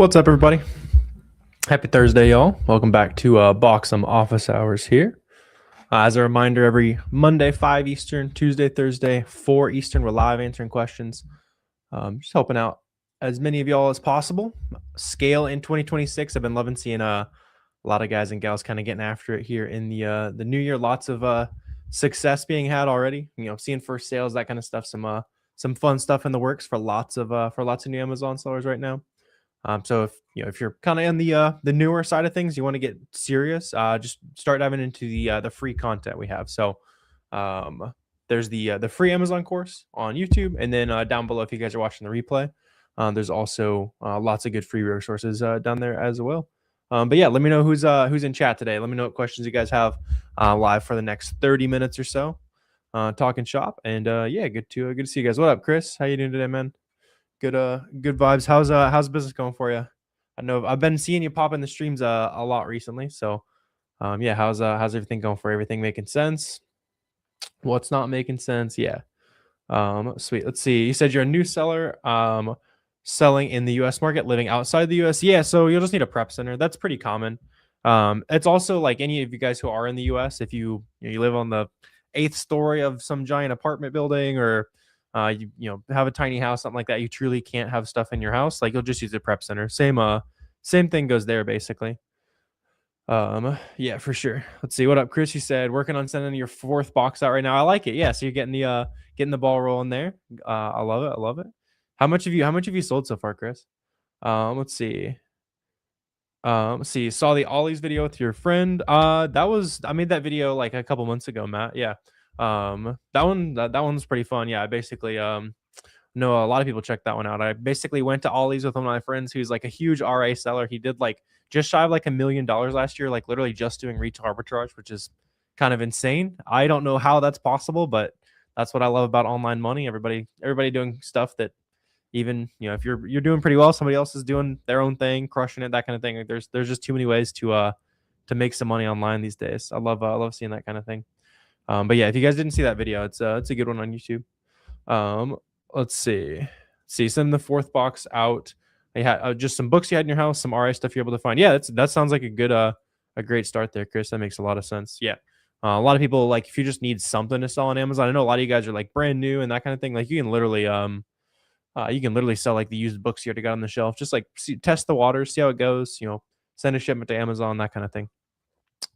What's up, everybody? Happy Thursday, y'all. Welcome back to Boxem Office Hours here. As a reminder, every Monday, 5 Eastern, Tuesday, Thursday, 4 Eastern, we're live answering questions. Just helping out as many of y'all as possible. Scale in 2026. I've been loving seeing a lot of guys and gals kind of getting after it here in the new year. Lots of success being had already. Seeing first sales, that kind of stuff. Some fun stuff in the works for lots of new Amazon sellers right now. So if you're kind of in the newer side of things, you want to get serious, just start diving into the free content we have. So there's the free Amazon course on YouTube, and then down below, if you guys are watching the replay, there's also lots of good free resources down there as well. But yeah, let me know who's in chat today. Let me know what questions you guys have live for the next 30 minutes or so, talking shop. And yeah, good to see you guys. What up, Chris? How you doing today, man? Good vibes. How's business going for you? I know I've been seeing you pop in the streams a lot recently. So yeah, how's everything going for you? Everything making sense? What's not making sense? Yeah. Sweet. Let's see. You said you're a new seller, selling in the US market, living outside the US. Yeah, so you'll just need a prep center. That's pretty common. It's also like any of you guys who are in the US, if you live on the 8th story of some giant apartment building, or you have a tiny house, something like that, you truly can't have stuff in your house, like you'll just use a prep center. Same thing goes there, basically. Yeah, for sure. Let's see. What up, Chris? You said working on sending your 4th box out right now. I like it. Yeah, so you're getting the ball rolling there. I love it. How much have you sold so far, Chris? Let's see. Saw the Ollie's video with your friend. I made that video like a couple months ago, Matt. Yeah. That one's pretty fun. Yeah, I basically know a lot of people check that one out. I basically went to Ollie's with one of my friends who's like a huge RA seller. He did like just shy of like $1 million last year, like literally just doing retail arbitrage, which is kind of insane. I don't know how that's possible, but that's what I love about online money. Everybody doing stuff that, even if you're doing pretty well, somebody else is doing their own thing, crushing it, that kind of thing. Like there's just too many ways to make some money online these days. I love seeing that kind of thing. But yeah, if you guys didn't see that video, it's a good one on YouTube. Let's see. Send the 4th box out. You had just some books you had in your house, some RA stuff you're able to find. Yeah, that sounds like a great start there, Chris. That makes a lot of sense. Yeah. A lot of people, like, if you just need something to sell on Amazon, I know a lot of you guys are like brand new and that kind of thing. Like you can literally sell like the used books you already got on the shelf. Just like test the waters, see how it goes. Send a shipment to Amazon, that kind of thing.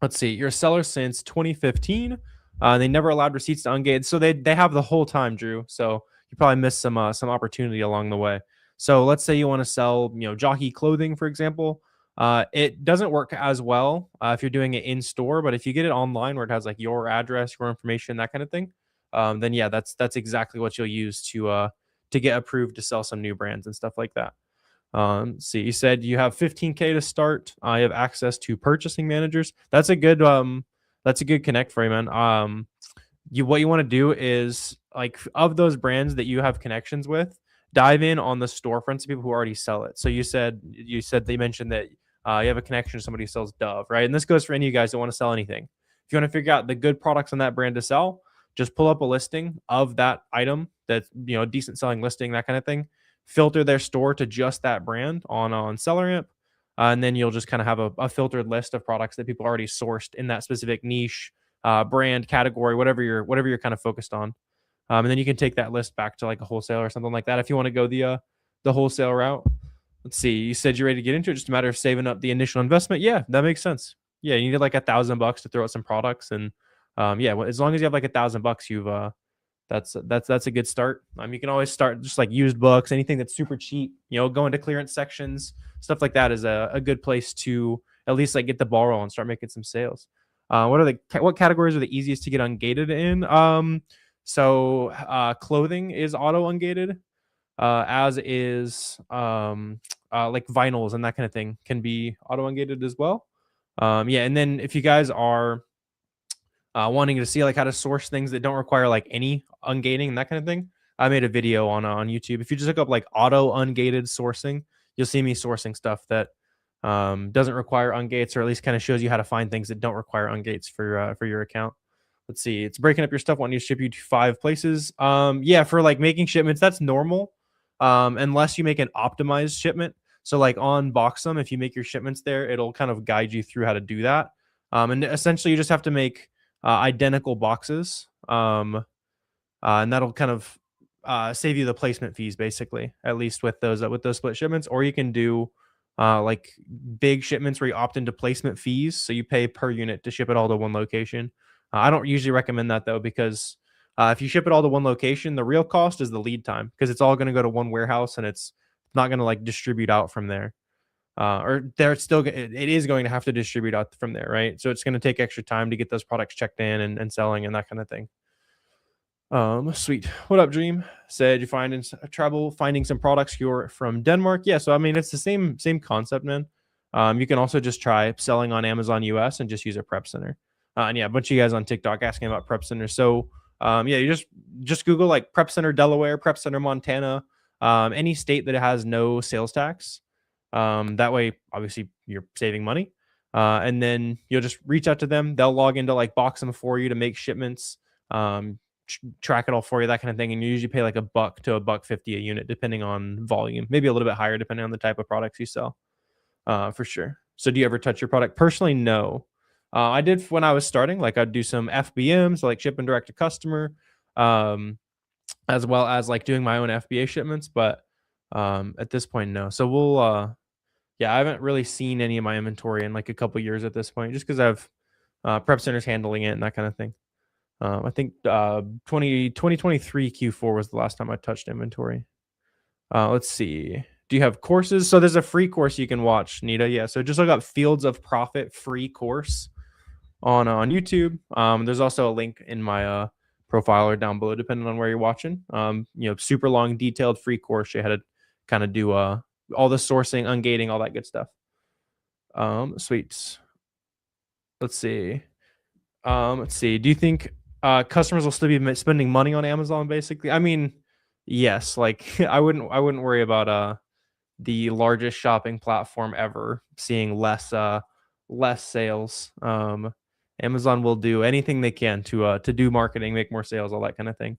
Let's see. You're a seller since 2015. They never allowed receipts to ungate, so they have the whole time, Drew. So you probably missed some opportunity along the way. So let's say you want to sell, jockey clothing, for example. It doesn't work as well if you're doing it in store, but if you get it online where it has like your address, your information, that kind of thing, then yeah, that's exactly what you'll use to get approved to sell some new brands and stuff like that. See, you said you have 15K to start. You have access to purchasing managers. That's a good connect for you, man. What you want to do is, like, of those brands that you have connections with, dive in on the storefronts of people who already sell it. So you said they mentioned that you have a connection to somebody who sells Dove, right? And this goes for any of you guys that want to sell anything. If you want to figure out the good products on that brand to sell, just pull up a listing of that item that's a decent selling listing, that kind of thing. Filter their store to just that brand on SellerAmp, and then you'll just kind of have a filtered list of products that people already sourced in that specific niche, brand, category, whatever you're kind of focused on. And then you can take that list back to like a wholesaler or something like that if you want to go the wholesale route. Let's see. You said you're ready to get into it. Just a matter of saving up the initial investment. Yeah, that makes sense. Yeah, you need like $1,000 to throw out some products, and yeah, as long as you have like $1,000, you've that's a good start. You can always start just like used books, anything that's super cheap. Go into clearance sections, stuff like that is a good place to at least like get the ball rolling and start making some sales. What categories are the easiest to get ungated in? So clothing is auto ungated, as is like vinyls and that kind of thing can be auto ungated as well. Yeah, and then if you guys are wanting to see like how to source things that don't require like any ungating and that kind of thing, I made a video on YouTube. If you just look up like auto ungated sourcing, you'll see me sourcing stuff that doesn't require ungates, or at least kind of shows you how to find things that don't require ungates for your account. Let's see. It's breaking up your stuff, wanting to ship you to 5 places. Yeah, for like making shipments, that's normal, unless you make an optimized shipment. So like on Boxem, if you make your shipments there, it'll kind of guide you through how to do that. And essentially, you just have to make identical boxes, and that'll kind of save you the placement fees, basically. At least with those split shipments, or you can do like big shipments where you opt into placement fees, so you pay per unit to ship it all to one location. I don't usually recommend that though, because if you ship it all to one location, the real cost is the lead time, because it's all going to go to one warehouse and it's not going to like distribute out from there. Or they're still it is going to have to distribute out from there, right? So it's going to take extra time to get those products checked in and selling and that kind of thing. Sweet. What up, Dream? Said you find in trouble finding some products you're from Denmark. Yeah, so I mean it's the same concept, man. You can also just try selling on Amazon US and just use a prep center. And yeah, a bunch of you guys on TikTok asking about prep center. So yeah, you just Google like prep center Delaware, prep center Montana, any state that has no sales tax. That way, obviously, you're saving money. And then you'll just reach out to them. They'll log into like Boxem for you to make shipments. Track it all for you, that kind of thing, and you usually pay like $1 to $1.50 a unit depending on volume, maybe a little bit higher depending on the type of products you sell, for sure. So do you ever touch your product? Personally, no. I did when I was starting, like I'd do some FBMs, like shipping direct to customer, as well as like doing my own FBA shipments, but at this point, no. So we'll yeah, I haven't really seen any of my inventory in like a couple years at this point, just because I've prep centers handling it and that kind of thing. I think 2023 Q4 was the last time I touched inventory. Let's see. Do you have courses? So there's a free course you can watch, Nita. Yeah. So just look up Fields of Profit free course on YouTube. There's also a link in my profile or down below, depending on where you're watching. Super long, detailed free course. You had to kind of do all the sourcing, ungating, all that good stuff. Sweet. Let's see. Do you think customers will still be spending money on Amazon? Basically, I mean, yes. Like I wouldn't worry about the largest shopping platform ever seeing less sales. Amazon will do anything they can to do marketing, make more sales, all that kind of thing.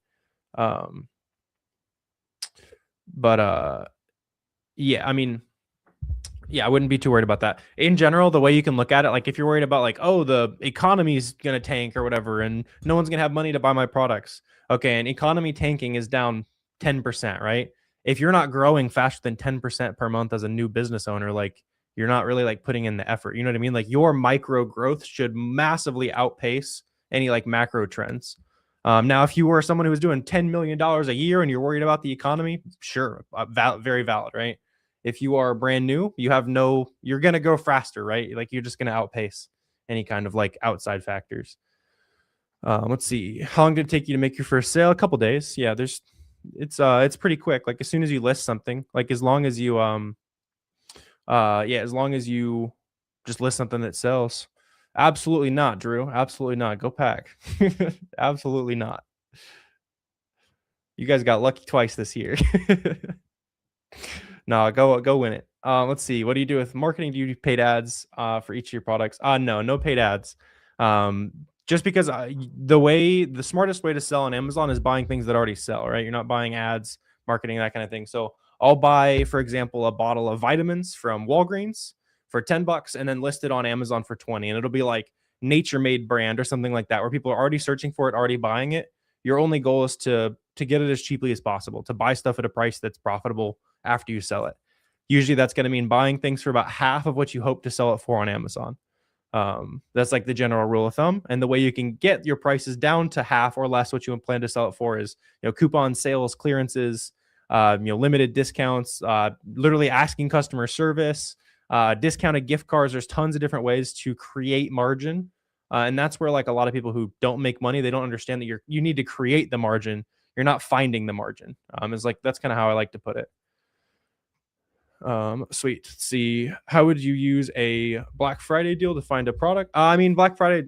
But yeah, I mean, yeah, I wouldn't be too worried about that. In general, the way you can look at it, like if you're worried about like, oh, the economy's gonna tank or whatever, and no one's gonna have money to buy my products. Okay, and economy tanking is down 10%, right? If you're not growing faster than 10% per month as a new business owner, like you're not really like putting in the effort. You know what I mean? Like your micro growth should massively outpace any like macro trends. Now, if you were someone who was doing $10 million a year and you're worried about the economy, sure, very valid, right? If you are brand new, you're going to go faster, right? Like you're just going to outpace any kind of like outside factors. Let's see. How long did it take you to make your first sale? A couple days. Yeah, it's pretty quick. Like as soon as you list something, like as long as you as long as you just list something that sells. Absolutely not, Drew. Absolutely not. Go pack. Absolutely not. You guys got lucky twice this year. No, go win it. Let's see. What do you do with marketing? Do you do paid ads for each of your products? No paid ads. Just because the smartest way to sell on Amazon is buying things that already sell, right? You're not buying ads, marketing, that kind of thing. So I'll buy, for example, a bottle of vitamins from Walgreens for $10 and then list it on Amazon for 20. And it'll be like Nature Made brand or something like that, where people are already searching for it, already buying it. Your only goal is to get it as cheaply as possible, to buy stuff at a price that's profitable after you sell it. Usually that's going to mean buying things for about half of what you hope to sell it for on Amazon. That's like the general rule of thumb. And the way you can get your prices down to half or less what you plan to sell it for is, coupon sales, clearances, limited discounts, literally asking customer service, discounted gift cards. There's tons of different ways to create margin. And that's where like a lot of people who don't make money, they don't understand that you need to create the margin. You're not finding the margin. It's like, that's kind of how I like to put it. Sweet. Let's see, how would you use a Black Friday deal to find a product? I mean, Black Friday,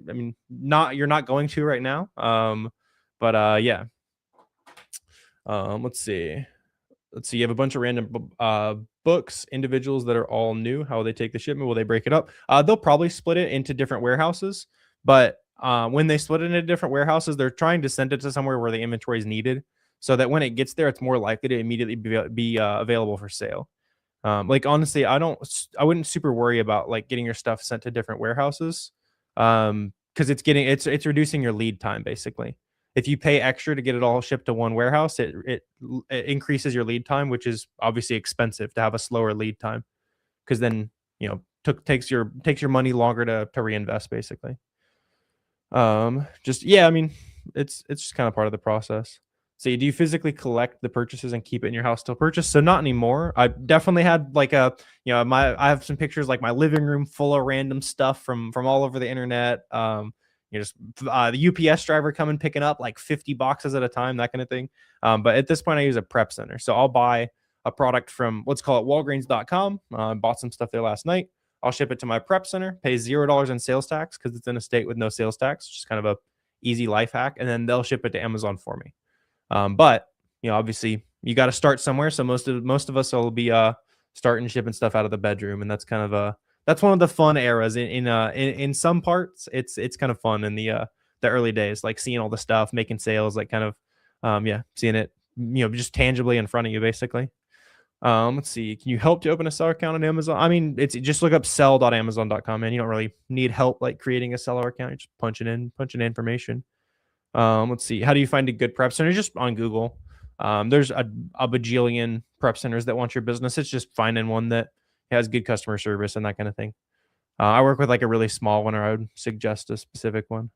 you're not going to right now. But yeah. Let's see. You have a bunch of random books, individuals that are all new. How will they take the shipment? Will they break it up? They'll probably split it into different warehouses, but when they split it into different warehouses, they're trying to send it to somewhere where the inventory is needed, so that when it gets there, it's more likely to immediately be available for sale. Like honestly, I wouldn't super worry about like getting your stuff sent to different warehouses, because it's reducing your lead time basically. If you pay extra to get it all shipped to one warehouse, it increases your lead time, which is obviously expensive to have a slower lead time, because then takes your money longer to reinvest basically. Just yeah, I mean, it's just kind of part of the process. So do you physically collect the purchases and keep it in your house till purchase? So not anymore. I definitely had like I have some pictures like my living room full of random stuff from all over the internet. Just the UPS driver coming picking up like 50 boxes at a time, that kind of thing. But at this point, I use a prep center. So I'll buy a product from, let's call it Walgreens.com. Bought some stuff there last night. I'll ship it to my prep center, pay $0 in sales tax because it's in a state with no sales tax, just kind of a easy life hack, and then they'll ship it to Amazon for me. But obviously, you got to start somewhere. So most of us will be starting shipping stuff out of the bedroom, and that's one of the fun eras in some parts. It's kind of fun in the early days, like seeing all the stuff, making sales, like kind of seeing it just tangibly in front of you, basically. Let's see. Can you help to open a seller account on Amazon? I mean, it's just look up sell.amazon.com, man. You don't really need help like creating a seller account. You're just punching in information. Let's see. How do you find a good prep center? Just on Google. There's a bajillion prep centers that want your business. It's just finding one that has good customer service and that kind of thing. I work with like a really small one, or I would suggest a specific one.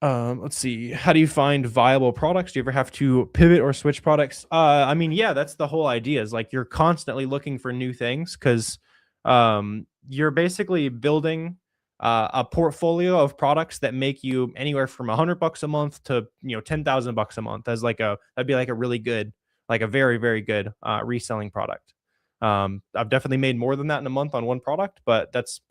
Let's see. How do you find viable products? Do you ever have to pivot or switch products? I mean, yeah, that's the whole idea, is like you're constantly looking for new things, because you're basically building a portfolio of products that make you anywhere from $100 a month to $10,000 a month, as that'd be like a really good, like a very, very good reselling product. I've definitely made more than that in a month on one product, but that's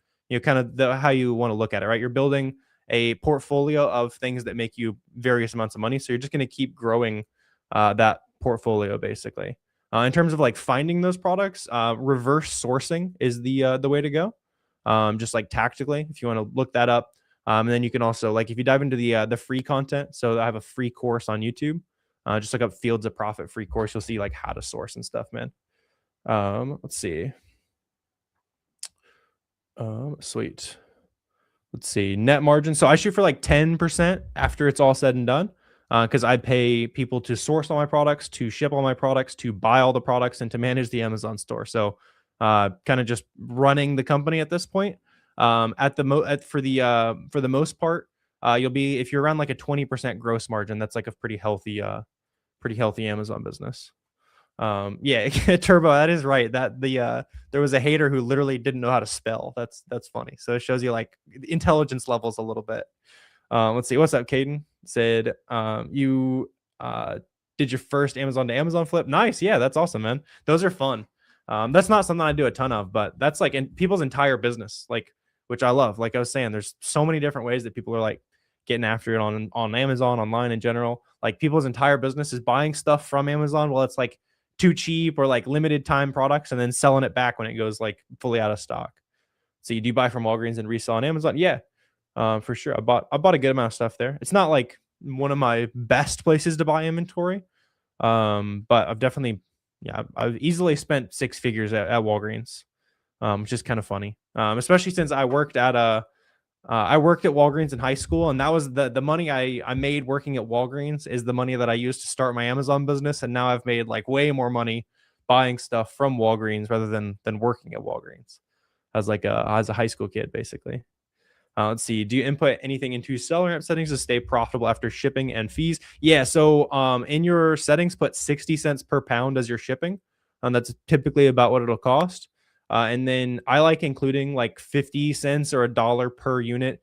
kind of how you want to look at it, right? You're building a portfolio of things that make you various amounts of money. So you're just going to keep growing that portfolio basically. In terms of like finding those products, reverse sourcing is the way to go. Just like tactically, if you want to look that up. And then you can also, like, if you dive into the free content. So I have a free course on YouTube. Just look up Fields of Profit free course. You'll see like how to source and stuff, man. Let's see. Sweet. Let's see, net margin. So I shoot for like 10% after it's all said and done, because I pay people to source all my products, to ship all my products, to buy all the products, and to manage the Amazon store. So kind of just running the company at this point. For the most part, you'll be, if you're around like a 20% gross margin, that's like a pretty healthy Amazon business. Yeah, Turbo, that is right. There was a hater who literally didn't know how to spell. That's funny. So it shows you like intelligence levels a little bit. Let's see. What's up, Caden? Said you did your first Amazon to Amazon flip. Nice. Yeah, that's awesome, man. Those are fun. That's not something I do a ton of, but that's like in people's entire business, like, which I love. Like I was saying, there's so many different ways that people are like getting after it on Amazon, online in general. Like people's entire business is buying stuff from Amazon. Well, it's like too cheap or like limited time products, and then selling it back when it goes like fully out of stock. So you do buy from Walgreens and resell on Amazon? Yeah, for sure. I bought a good amount of stuff there. It's not like one of my best places to buy inventory, but I've easily spent six figures at Walgreens, which is kind of funny, especially since I worked at Walgreens in high school, and that was the money I made working at Walgreens is the money that I used to start my Amazon business, and now I've made like way more money buying stuff from Walgreens rather than working at Walgreens as a high school kid, basically. Let's see. Do you input anything into SellerAmp settings to stay profitable after shipping and fees? Yeah. So in your settings, put 60 cents per pound as your shipping. That's typically about what it'll cost. And then I like including like 50 cents or $1 per unit,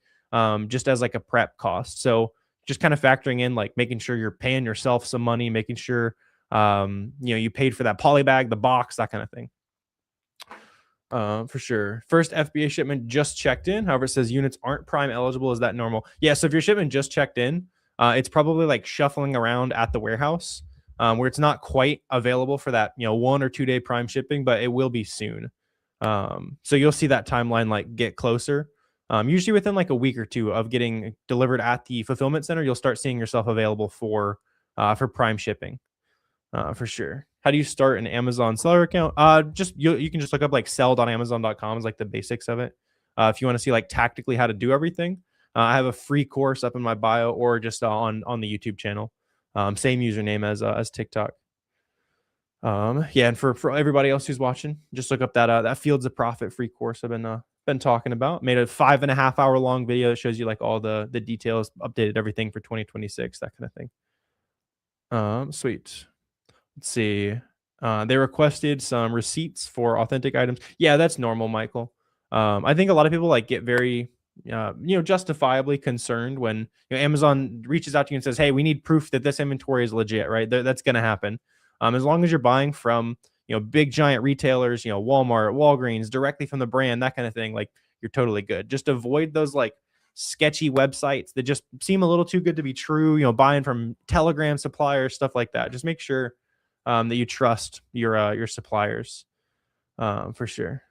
just as like a prep cost. So just kind of factoring in, like making sure you're paying yourself some money, making sure, you paid for that poly bag, the box, that kind of thing. For sure. First FBA shipment just checked in. However, it says units aren't Prime eligible. Is that normal? Yeah. So if your shipment just checked in, it's probably like shuffling around at the warehouse, where it's not quite available for that, 1 or 2 day Prime shipping, but it will be soon. So you'll see that timeline like get closer. Usually within like a week or two of getting delivered at the fulfillment center, you'll start seeing yourself available for Prime shipping, for sure. How do you start an Amazon seller account? Just you can just look up like sell.amazon.com is like the basics of it. If you want to see like tactically how to do everything, I have a free course up in my bio or just on the YouTube channel. Same username as TikTok. Yeah, and for everybody else who's watching, just look up that Fields of Profit free course I've been talking about. Made a 5.5 hour long video that shows you like all the details, updated everything for 2026, that kind of thing. Sweet. Let's see. They requested some receipts for authentic items. Yeah, that's normal, Michael. I think a lot of people like get very, justifiably concerned when Amazon reaches out to you and says, "Hey, we need proof that this inventory is legit." Right? That's going to happen. As long as you're buying from big giant retailers, Walmart, Walgreens, directly from the brand, that kind of thing, like you're totally good. Just avoid those like sketchy websites that just seem a little too good to be true. Buying from Telegram suppliers, stuff like that. Just make sure that you trust your suppliers, for sure.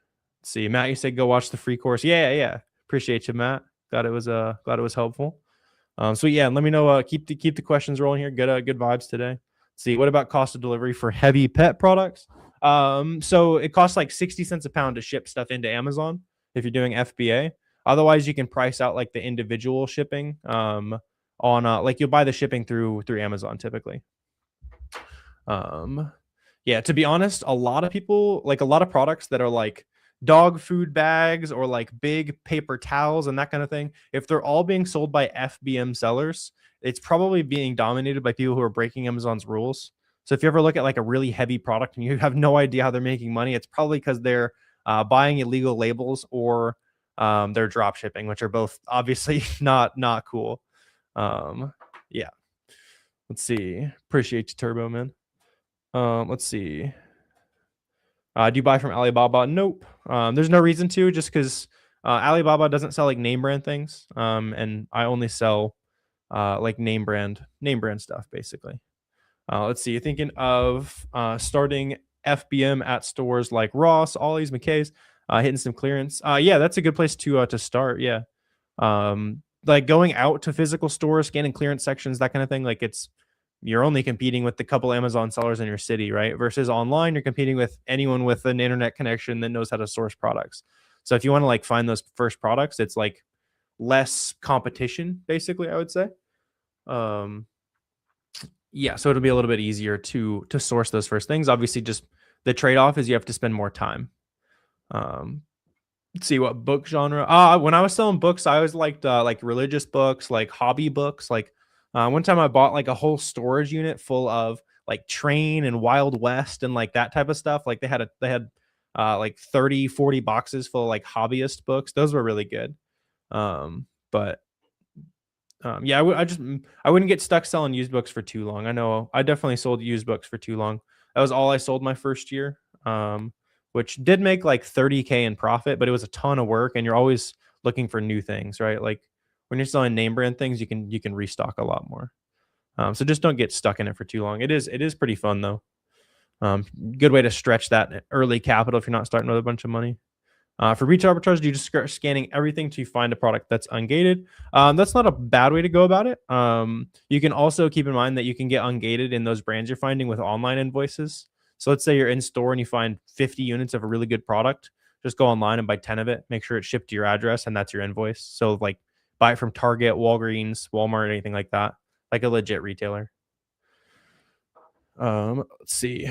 Let's see, Matt, you said go watch the free course. Yeah. Appreciate you, Matt. Glad it was helpful. So yeah, let me know. Keep the questions rolling here. Good vibes today. Let's see, what about cost of delivery for heavy pet products? So it costs like 60 cents a pound to ship stuff into Amazon if you're doing FBA. Otherwise, you can price out like the individual shipping. On like you'll buy the shipping through Amazon typically. Yeah, to be honest, a lot of people like a lot of products that are like dog food bags or like big paper towels and that kind of thing. If they're all being sold by FBM sellers, it's probably being dominated by people who are breaking Amazon's rules. So if you ever look at like a really heavy product and you have no idea how they're making money, it's probably because they're buying illegal labels or they're drop shipping, which are both obviously not cool. Yeah. Let's see. Appreciate you, Turbo Man. Let's see. Do you buy from Alibaba? Nope. There's no reason to, just because Alibaba doesn't sell like name brand things. And I only sell like name brand stuff basically. Let's see. You're thinking of starting FBM at stores like Ross, Ollie's, McKay's, hitting some clearance. Yeah, that's a good place to start. Yeah. Like going out to physical stores, scanning clearance sections, that kind of thing. Like you're only competing with the couple Amazon sellers in your city, right? Versus online, you're competing with anyone with an internet connection that knows how to source products. So if you want to like find those first products, it's like less competition, basically, I would say. Yeah, so it'll be a little bit easier to source those first things. Obviously, just the trade-off is you have to spend more time. Let's see what book genre. When I was selling books, I always liked like religious books, like hobby books. Like one time I bought like a whole storage unit full of like Train and Wild West and like that type of stuff. Like they had like 30, 40 boxes full of like hobbyist books. Those were really good. But yeah, I wouldn't get stuck selling used books for too long. I know I definitely sold used books for too long. That was all I sold my first year. Which did make like 30K in profit, but it was a ton of work and you're always looking for new things, right? Like when you're selling name brand things, you can restock a lot more. So just don't get stuck in it for too long. It is pretty fun though. Good way to stretch that early capital if you're not starting with a bunch of money. For retail arbitrage, you just start scanning everything to find a product that's ungated. That's not a bad way to go about it. You can also keep in mind that you can get ungated in those brands you're finding with online invoices. So let's say you're in store and you find 50 units of a really good product. Just go online and buy 10 of it. Make sure it's shipped to your address and that's your invoice. So like buy it from Target, Walgreens, Walmart, anything like that, like a legit retailer. Let's see.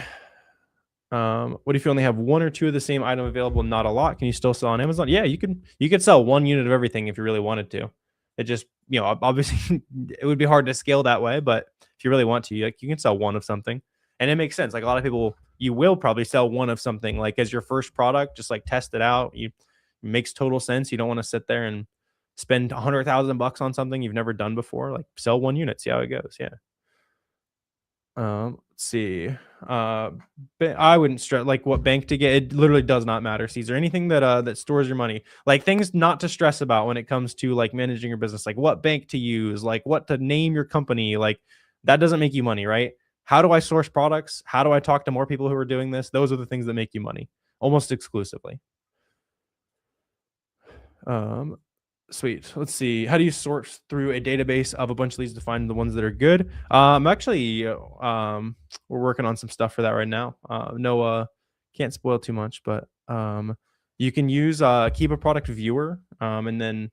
What if you only have one or two of the same item available? Not a lot. Can you still sell on Amazon? Yeah, you could sell one unit of everything if you really wanted to. It just, obviously it would be hard to scale that way, but if you really want to, like you can sell one of something. And it makes sense. Like a lot of people, you will probably sell one of something like as your first product, just like test it out. It makes total sense. You don't want to sit there and spend $100,000 on something you've never done before. Like sell one unit, see how it goes. Yeah. Let's see. I wouldn't stress like what bank to get. It literally does not matter, Caesar. Anything that stores your money, like things not to stress about when it comes to like managing your business, like what bank to use, like what to name your company, like that doesn't make you money, right? How do I source products? How do I talk to more people who are doing this? Those are the things that make you money, almost exclusively. Sweet. Let's see. How do you sort through a database of a bunch of leads to find the ones that are good? Actually, we're working on some stuff for that right now. No, can't spoil too much, but you can use keep a product viewer, and then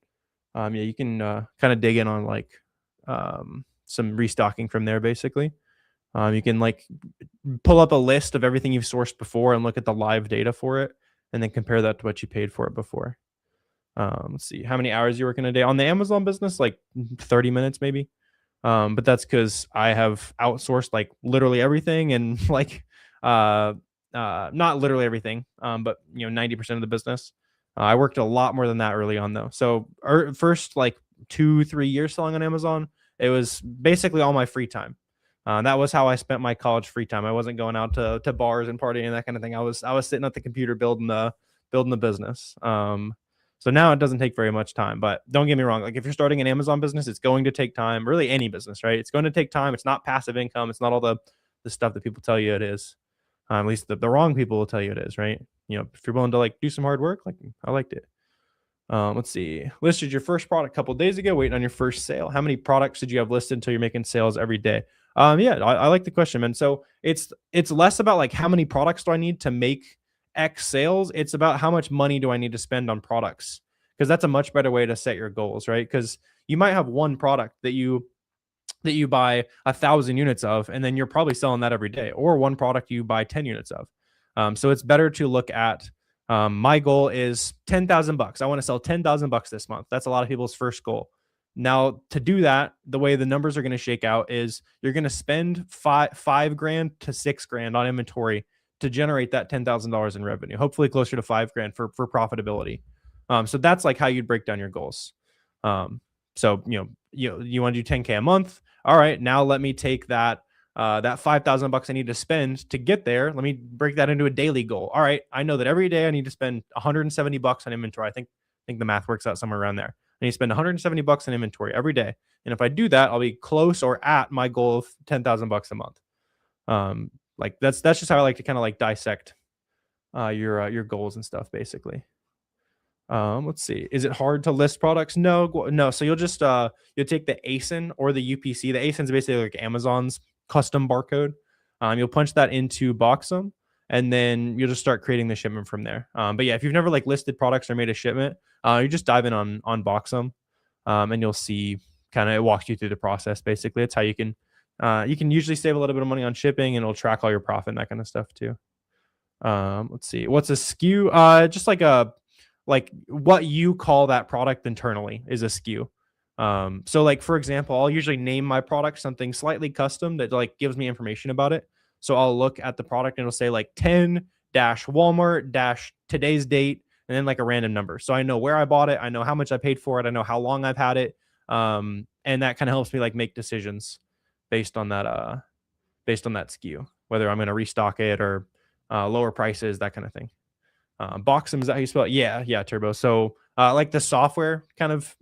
yeah, you can kind of dig in on like some restocking from there, basically. You can like pull up a list of everything you've sourced before and look at the live data for it, and then compare that to what you paid for it before. Let's see how many hours you work in a day on the Amazon business, like 30 minutes maybe. But that's because I have outsourced like literally everything and like uh not literally everything, but 90% of the business. I worked a lot more than that early on though. So first like 2-3 years selling on Amazon, it was basically all my free time. That was how I spent my college free time. I wasn't going out to bars and partying and that kind of thing. I was sitting at the computer building the business. So now it doesn't take very much time, but don't get me wrong. Like if you're starting an Amazon business, it's going to take time. Really, any business, right? It's going to take time. It's not passive income. It's not all the stuff that people tell you it is. At least the wrong people will tell you it is, right? If you're willing to like do some hard work, like I liked it. Let's see. Listed your first product a couple of days ago, waiting on your first sale. How many products did you have listed until you're making sales every day? Yeah, I like the question, man. So it's less about like how many products do I need to make X sales. It's about how much money do I need to spend on products, because that's a much better way to set your goals, right? Because you might have one product that you buy 1,000 units of, and then you're probably selling that every day, or one product you buy 10 units of. So it's better to look at my goal is $10,000. I want to sell $10,000 this month. That's a lot of people's first goal. Now, to do that, the way the numbers are going to shake out is you're going to spend five grand to 6 grand on inventory to generate that $10,000 in revenue. Hopefully, closer to 5 grand for profitability. So that's like how you'd break down your goals. So you want to do 10K a month. All right, now let me take that $5,000 I need to spend to get there. Let me break that into a daily goal. All right, I know that every day I need to spend $170 on inventory. I think the math works out somewhere around there. I need to spend $170 on inventory every day, and if I do that, I'll be close or at my goal of $10,000 a month. Like that's just how I like to kind of like dissect your goals and stuff, basically. Let's see. Is it hard to list products? No. So you'll take the ASIN or the UPC. The ASIN is basically like Amazon's custom barcode. You'll punch that into Boxem, and then you'll just start creating the shipment from there. But yeah, if you've never like listed products or made a shipment, you just dive in on Boxem, and you'll see kind of it walks you through the process. Basically, it's how you can usually save a little bit of money on shipping, and it'll track all your profit and that kind of stuff too. Let's see. What's a SKU? Just like what you call that product internally is a SKU. So like for example, I'll usually name my product something slightly custom that like gives me information about it. So I'll look at the product and it'll say like 10 dash Walmart dash today's date, and then like a random number. So I know where I bought it, I know how much I paid for it, I know how long I've had it. And that kind of helps me like make decisions based on that SKU, whether I'm going to restock it or lower prices, that kind of thing. Boxem, is that how you spell it? Yeah, Turbo. So like the software, kind of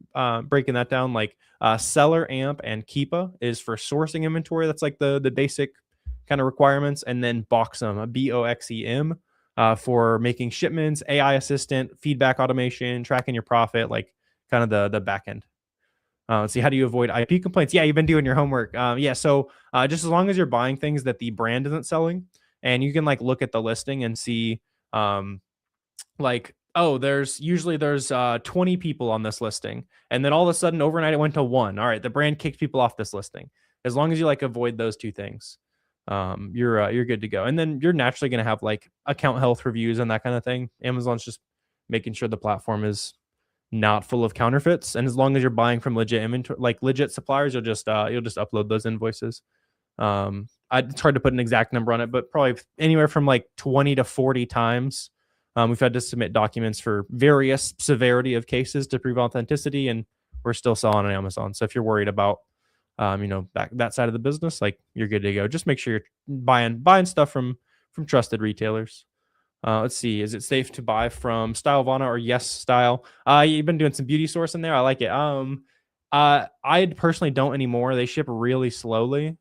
breaking that down, like SellerAmp and Keepa is for sourcing inventory. That's like the basic kind of requirements. And then Boxem, Boxem, for making shipments, AI assistant, feedback automation, tracking your profit, like kind of the back end. Let's see, how do you avoid IP complaints? Yeah, you've been doing your homework. So just as long as you're buying things that the brand isn't selling, and you can like look at the listing and see like, oh, there's 20 people on this listing, and then all of a sudden overnight it went to 1. All right, the brand kicked people off this listing. As long as you like avoid those two things, you're good to go. And then you're naturally going to have like account health reviews and that kind of thing. Amazon's just making sure the platform is not full of counterfeits, and as long as you're buying from legit inventory, like legit suppliers, you'll just upload those invoices. It's hard to put an exact number on it, but probably anywhere from like 20 to 40 times we've had to submit documents for various severity of cases to prove authenticity, and we're still selling on Amazon. So if you're worried about that side of the business, like you're good to go. Just make sure you're buying stuff from trusted retailers. Let's see. Is it safe to buy from Stylovana or Yes Style? You've been doing some beauty source in there. I like it. I personally don't anymore. They ship really slowly,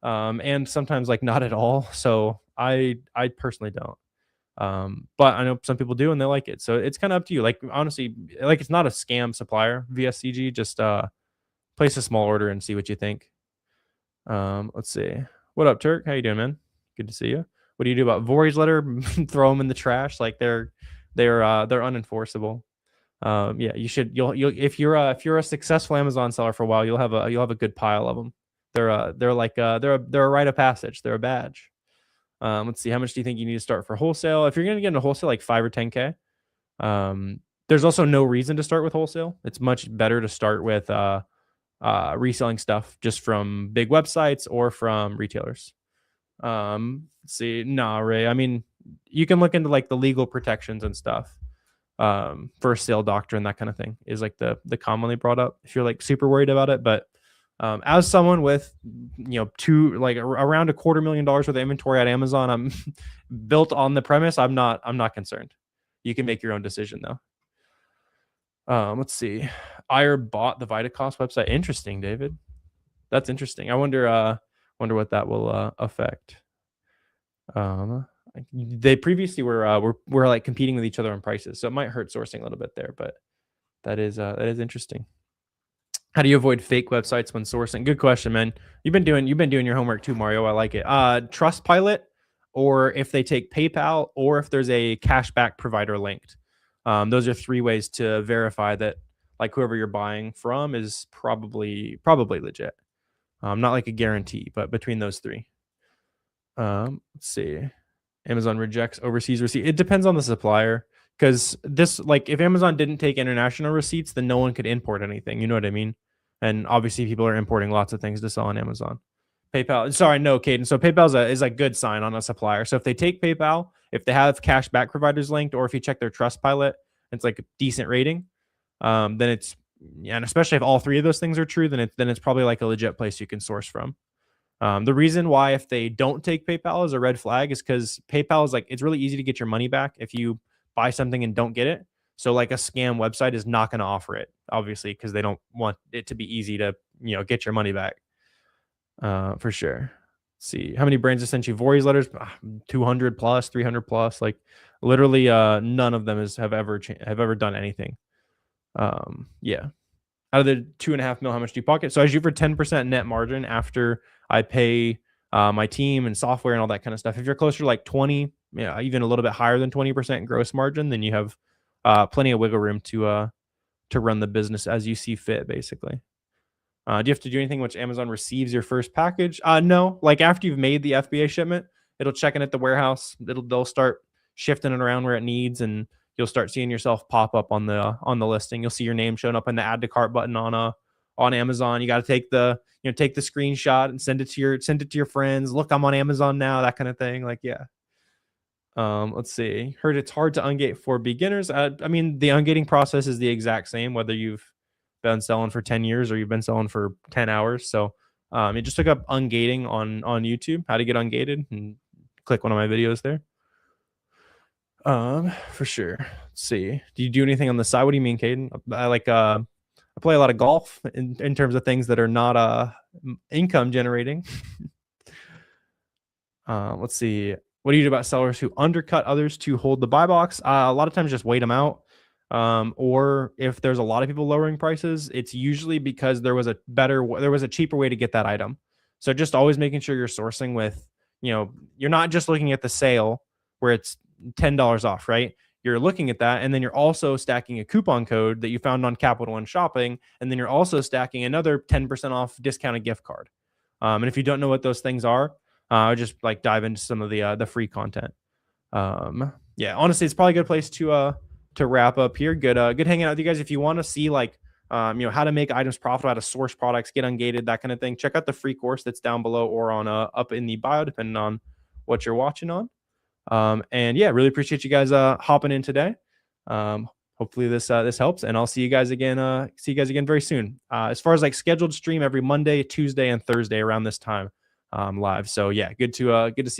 and sometimes like not at all. So I personally don't. But I know some people do and they like it. So it's kind of up to you. Like honestly, like it's not a scam supplier, VSCG. Just place a small order and see what you think. Let's see. What up, Turk? How you doing, man? Good to see you. What do you do about Vori's letter? Throw them in the trash. Like they're unenforceable. Yeah, you should. You'll if you're a successful Amazon seller for a while, you'll have a good pile of them. They're a rite of passage. They're a badge. Let's see. How much do you think you need to start for wholesale? If you're going to get into wholesale, like 5 or 10K. There's also no reason to start with wholesale. It's much better to start with reselling stuff just from big websites or from retailers. Let's see. Nah, Ray. I mean, you can look into like the legal protections and stuff. First sale doctrine, that kind of thing is like the commonly brought up if you're like super worried about it. But as someone with around $250,000 worth of inventory at Amazon, I'm built on the premise I'm not concerned. You can make your own decision though. Let's see. Ire bought the Vitacost website. Interesting, David. That's interesting. I wonder what that will affect. They previously were like competing with each other on prices, so it might hurt sourcing a little bit there, but that is interesting. How do you avoid fake websites when sourcing? Good question, man. You've been doing your homework too, Mario. I like it. Trustpilot, or if they take PayPal, or if there's a cashback provider linked. Those are 3 ways to verify that like whoever you're buying from is probably legit. Not like a guarantee, but between those 3. Let's see. Amazon rejects overseas receipt. It depends on the supplier, because this, like, if Amazon didn't take international receipts, then no one could import anything. You know what I mean? And obviously, people are importing lots of things to sell on Amazon. PayPal. Sorry, no, Caden. So PayPal is a good sign on a supplier. So if they take PayPal, if they have cashback providers linked, or if you check their Trustpilot, it's like a decent rating. Then it's, and especially if all 3 of those things are true, then it's probably like a legit place you can source from. The reason why if they don't take PayPal as a red flag is because PayPal is like, it's really easy to get your money back if you buy something and don't get it. So like a scam website is not going to offer it, obviously, because they don't want it to be easy to get your money back. For sure. Let's see, how many brands have sent you Vori's letters? 200 plus, 300 plus. Like literally, none of them have ever done anything. Yeah. Out of the 2.5 mil, how much do you pocket? So I shoot for 10% net margin after I pay my team and software and all that kind of stuff. If you're closer to like 20, even a little bit higher than 20% gross margin, then you have plenty of wiggle room to run the business as you see fit, basically. Do you have to do anything once Amazon receives your first package? No. Like after you've made the FBA shipment, it'll check in at the warehouse. They'll start shifting it around where it needs, and you'll start seeing yourself pop up on the listing. You'll see your name showing up in the add to cart button on Amazon. You got to take the screenshot and send it to your friends. Look, I'm on Amazon now, that kind of thing. Like, yeah. Let's see. Heard it's hard to ungate for beginners. I mean, the ungating process is the exact same, whether you've been selling for 10 years or you've been selling for 10 hours. So you just look up ungating on YouTube, how to get ungated, and click one of my videos there. For sure. Let's see. Do you do anything on the side? What do you mean, Caden? I play a lot of golf in terms of things that are not income generating. Let's see. What do you do about sellers who undercut others to hold the buy box? A lot of times just wait them out. Or if there's a lot of people lowering prices, it's usually because there was a cheaper way to get that item. So just always making sure you're sourcing with, you're not just looking at the sale where it's $10 off, right? You're looking at that, and then you're also stacking a coupon code that you found on Capital One Shopping, and then you're also stacking another 10% off discounted gift card. And if you don't know what those things are, I just like dive into some of the free content. Yeah, honestly, it's probably a good place to wrap up here. Good hanging out with you guys. If you want to see like how to make items profitable, how to source products, get ungated, that kind of thing, check out the free course that's down below or on up in the bio, depending on what you're watching on. And yeah, really appreciate you guys hopping in today. Hopefully this helps, and I'll see you guys again very soon. As far as like scheduled stream every Monday, Tuesday, and Thursday around this time live. So yeah, good to see you.